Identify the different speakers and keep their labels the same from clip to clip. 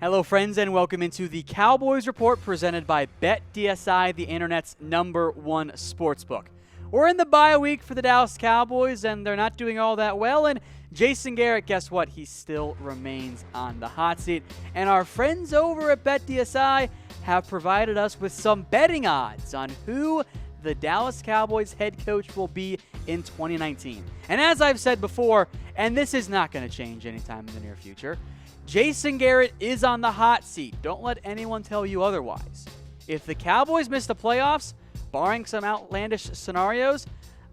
Speaker 1: Hello, friends, and welcome into the Cowboys Report presented by BetDSI, the internet's #1 sportsbook. We're in the bye week for the Dallas Cowboys, and they're not doing all that well. And Jason Garrett, guess what? He still remains on the hot seat. And our friends over at BetDSI have provided us with some betting odds on who the Dallas Cowboys head coach will be in 2019. And as I've said before, and this is not going to change anytime in the near future, Jason Garrett is on the hot seat. Don't let anyone tell you otherwise. If the Cowboys miss the playoffs, barring some outlandish scenarios,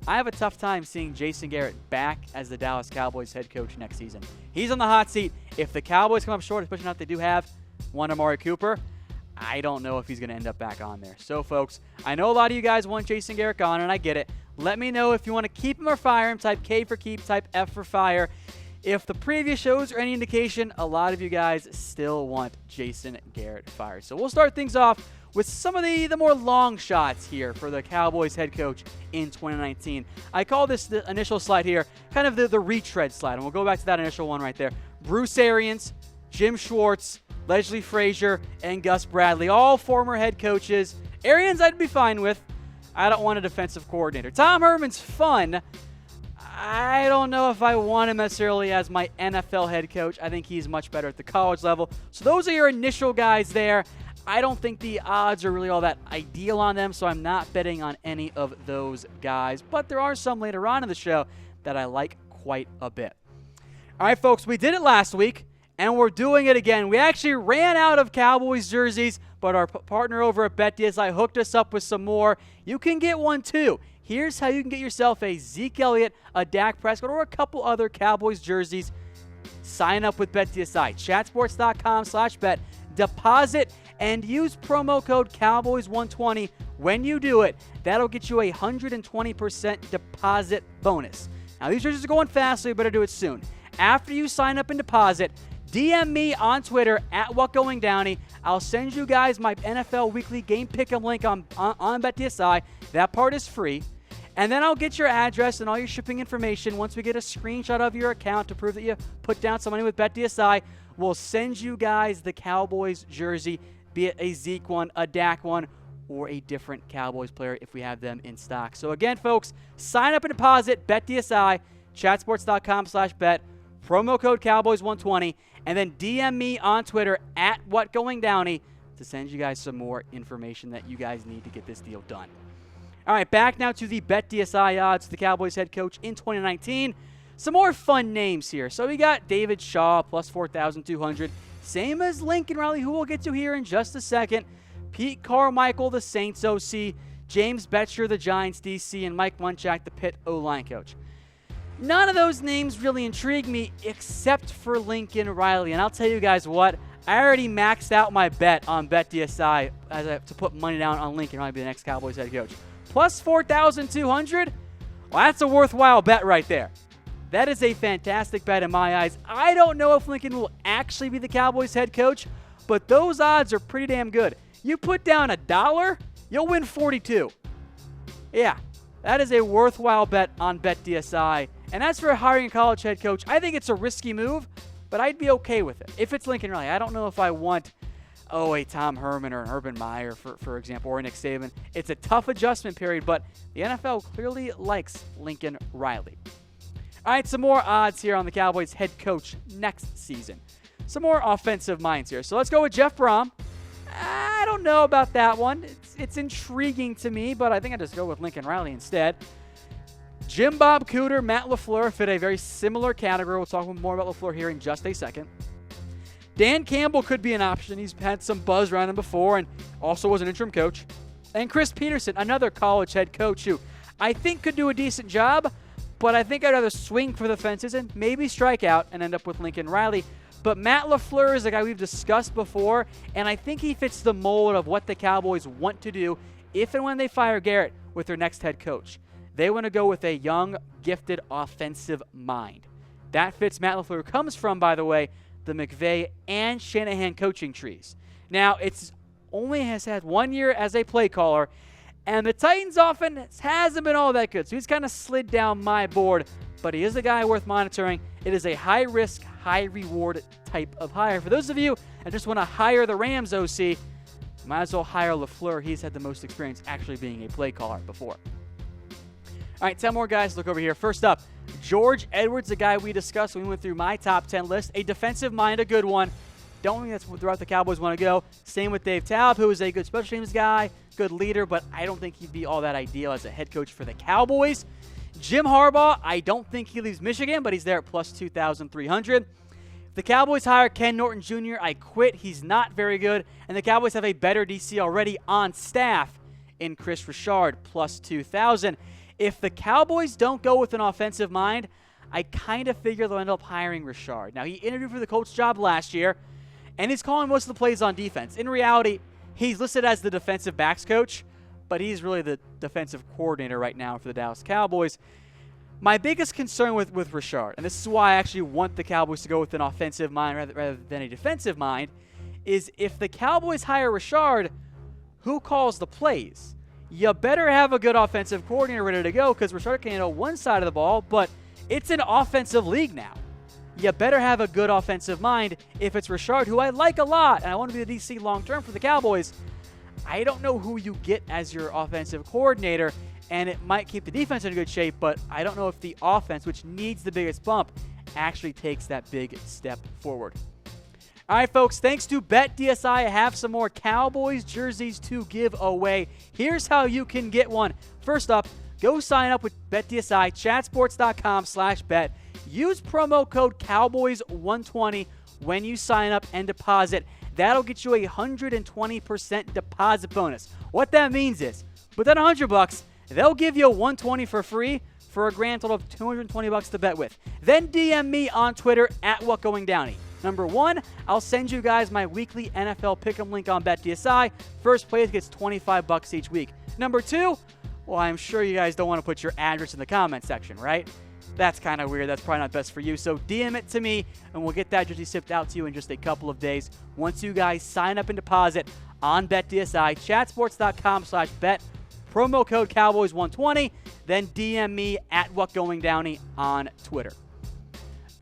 Speaker 1: I have a tough time seeing Jason Garrett back as the Dallas Cowboys head coach next season. He's on the hot seat. If the Cowboys come up short, especially now they do have one Amari Cooper, I don't know if he's going to end up back on there. So, folks, I know a lot of you guys want Jason Garrett gone, and I get it. Let me know if you want to keep him or fire him. Type K for keep, type F for fire. If the previous shows are any indication, a lot of you guys still want Jason Garrett fired. So we'll start things off with some of the more long shots here for the Cowboys head coach in 2019. I call this the initial slide here kind of the retread slide, and we'll go back to that initial one right there. Bruce Arians, Jim Schwartz, Leslie Frazier, and Gus Bradley, all former head coaches. Arians I'd be fine with. I don't want a defensive coordinator. Tom Herman's fun. I don't know if I want him necessarily as my NFL head coach. I think he's much better at the college level. So those are your initial guys there. I don't think the odds are really all that ideal on them, so I'm not betting on any of those guys. But there are some later on in the show that I like quite a bit. All right, folks, we did it last week, and we're doing it again. We actually ran out of Cowboys jerseys, but our partner over at BetDSI hooked us up with some more. You can get one too. Here's how you can get yourself a Zeke Elliott, a Dak Prescott, or a couple other Cowboys jerseys. Sign up with BetDSI. Chatsports.com/bet. Deposit and use promo code Cowboys120 when you do it. That'll get you a 120% deposit bonus. Now, these jerseys are going fast, so you better do it soon. After you sign up and deposit, DM me on Twitter at WhatGoingDowney. I'll send you guys my NFL Weekly Game Pick'em link on BetDSI. That part is free. And then I'll get your address and all your shipping information. Once we get a screenshot of your account to prove that you put down some money with BetDSI, we'll send you guys the Cowboys jersey, be it a Zeke one, a Dak one, or a different Cowboys player if we have them in stock. So again, folks, sign up and deposit, BetDSI, chatsports.com/bet, promo code Cowboys120, and then DM me on Twitter at WhatGoingDowney to send you guys some more information that you guys need to get this deal done. All right, back now to the BetDSI odds for the Cowboys head coach in 2019. Some more fun names here. So we got David Shaw, plus 4,200. Same as Lincoln Riley, who we'll get to here in just a second. Pete Carmichael, the Saints OC. James Bettcher, the Giants DC. And Mike Munchak, the Pitt O-line coach. None of those names really intrigue me except for Lincoln Riley. And I'll tell you guys what, I already maxed out my bet on BetDSI as I have to put money down on Lincoln Riley to be the next Cowboys head coach. Plus 4,200? Well, that's a worthwhile bet right there. That is a fantastic bet in my eyes. I don't know if Lincoln will actually be the Cowboys head coach, but those odds are pretty damn good. You put down $1, you'll win 42. Yeah, that is a worthwhile bet on BetDSI. And as for hiring a college head coach, I think it's a risky move, but I'd be okay with it. If it's Lincoln Riley, I don't know if I want, a Tom Herman or an Urban Meyer, for example, or Nick Saban. It's a tough adjustment period, but the NFL clearly likes Lincoln Riley. All right, some more odds here on the Cowboys head coach next season. Some more offensive minds here. So let's go with Jeff Brohm. I don't know about that one. It's intriguing to me, but I think I'll just go with Lincoln Riley instead. Bob Cooter, Matt LaFleur fit a very similar category. We'll talk more about LaFleur here in just a second. Dan Campbell could be an option. He's had some buzz around him before and also was an interim coach. And Kris Petersen, another college head coach who I think could do a decent job, but I think I'd rather swing for the fences and maybe strike out and end up with Lincoln Riley. But Matt LaFleur is a guy we've discussed before, and I think he fits the mold of what the Cowboys want to do if and when they fire Garrett with their next head coach. They want to go with a young, gifted, offensive mind. That fits Matt LaFleur, who comes from, by the way, the McVay and Shanahan coaching trees. Now, it's only has had 1 year as a play caller, and the Titans offense hasn't been all that good. So he's kind of slid down my board, but he is a guy worth monitoring. It is a high-risk, high reward type of hire. For those of you that just want to hire the Rams OC, might as well hire LaFleur. He's had the most experience actually being a play caller before. All right, 10 more guys to look over here. First up, George Edwards, the guy we discussed when we went through my top 10 list. A defensive mind, a good one. Don't think that's the route the Cowboys want to go. Same with Dave Toub, who is a good special teams guy, good leader, but I don't think he'd be all that ideal as a head coach for the Cowboys. Jim Harbaugh, I don't think he leaves Michigan, but he's there at plus 2,300. If the Cowboys hire Ken Norton Jr., I quit. He's not very good, and the Cowboys have a better DC already on staff in Kris Richard, plus 2,000. If the Cowboys don't go with an offensive mind, I kind of figure they'll end up hiring Richard. Now, he interviewed for the coach job last year, and he's calling most of the plays on defense. In reality, he's listed as the defensive backs coach, but he's really the defensive coordinator right now for the Dallas Cowboys. My biggest concern with Richard, and this is why I actually want the Cowboys to go with an offensive mind rather than a defensive mind, is if the Cowboys hire Richard, who calls the plays? You better have a good offensive coordinator ready to go, because Richard can handle one side of the ball, but it's an offensive league now. You better have a good offensive mind if it's Richard, who I like a lot, and I want to be the DC long-term for the Cowboys. I don't know who you get as your offensive coordinator, and it might keep the defense in good shape, but I don't know if the offense, which needs the biggest bump, actually takes that big step forward. All right, folks, thanks to BetDSI, I have some more Cowboys jerseys to give away. Here's how you can get one. First up, go sign up with BetDSI, chatsports.com/bet. Use promo code Cowboys120 when you sign up and deposit. That'll get you a 120% deposit bonus. What that means is, with that $100, they'll give you a 120 for free for a grand total of $220 to bet with. Then DM me on Twitter at WhatGoingDowney. Number one, I'll send you guys my weekly NFL Pick'em link on BetDSI. First place gets $25 each week. Number two, well, I'm sure you guys don't want to put your address in the comment section, right? That's kind of weird. That's probably not best for you. So DM it to me, and we'll get that jersey shipped out to you in just a couple of days. Once you guys sign up and deposit on BetDSI, chatsports.com/bet, promo code Cowboys120, then DM me at WhatGoingDowney on Twitter.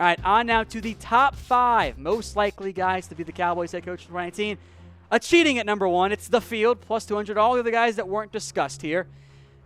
Speaker 1: All right, on now to the top 5 most likely guys to be the Cowboys head coach in 2019. Cheating at number 1, it's the field, plus 200. All the other guys that weren't discussed here.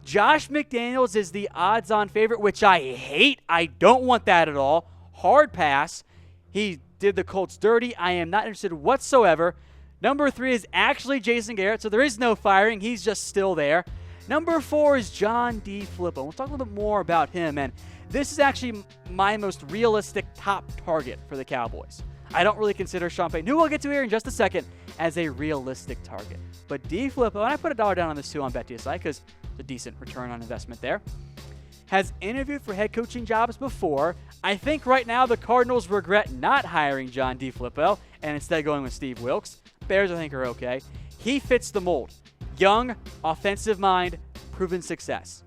Speaker 1: Josh McDaniels is the odds-on favorite, which I hate. I don't want that at all. Hard pass. He did the Colts dirty. I am not interested whatsoever. Number 3 is actually Jason Garrett, so there is no firing. He's just still there. Number 4 is John DeFilippo. We'll talk a little bit more about him, and this is actually my most realistic top target for the Cowboys. I don't really consider Sean Payton, who we'll get to here in just a second, as a realistic target. But DeFilippo, and I put $1 down on this too on BetDSI because it's a decent return on investment there, has interviewed for head coaching jobs before. I think right now the Cardinals regret not hiring John DeFilippo and instead going with Steve Wilks. Bears, I think, are okay. He fits the mold. Young, offensive mind, proven success.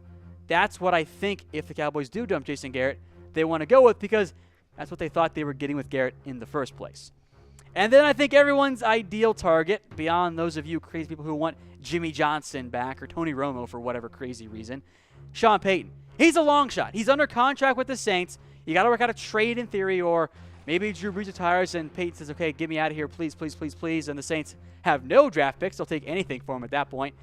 Speaker 1: That's what I think if the Cowboys do dump Jason Garrett, they want to go with, because that's what they thought they were getting with Garrett in the first place. And then I think everyone's ideal target, beyond those of you crazy people who want Jimmy Johnson back or Tony Romo for whatever crazy reason, Sean Payton. He's a long shot. He's under contract with the Saints. You got to work out a trade in theory, or maybe Drew Brees retires and Payton says, okay, get me out of here, please, please, please, please. And the Saints have no draft picks. They'll take anything for him at that point.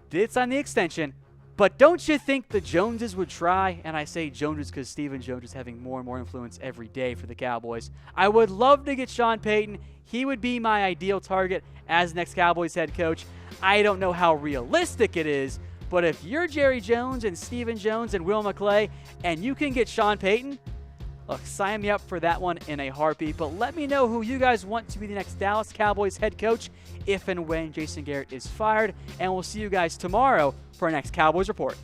Speaker 1: Did sign the extension. But don't you think the Joneses would try? And I say Joneses because Stephen Jones is having more and more influence every day for the Cowboys. I would love to get Sean Payton. He would be my ideal target as next Cowboys head coach. I don't know how realistic it is, but if you're Jerry Jones and Stephen Jones and Will McClay and you can get Sean Payton, look, sign me up for that one in a heartbeat. But let me know who you guys want to be the next Dallas Cowboys head coach if and when Jason Garrett is fired. And we'll see you guys tomorrow for our next Cowboys Report.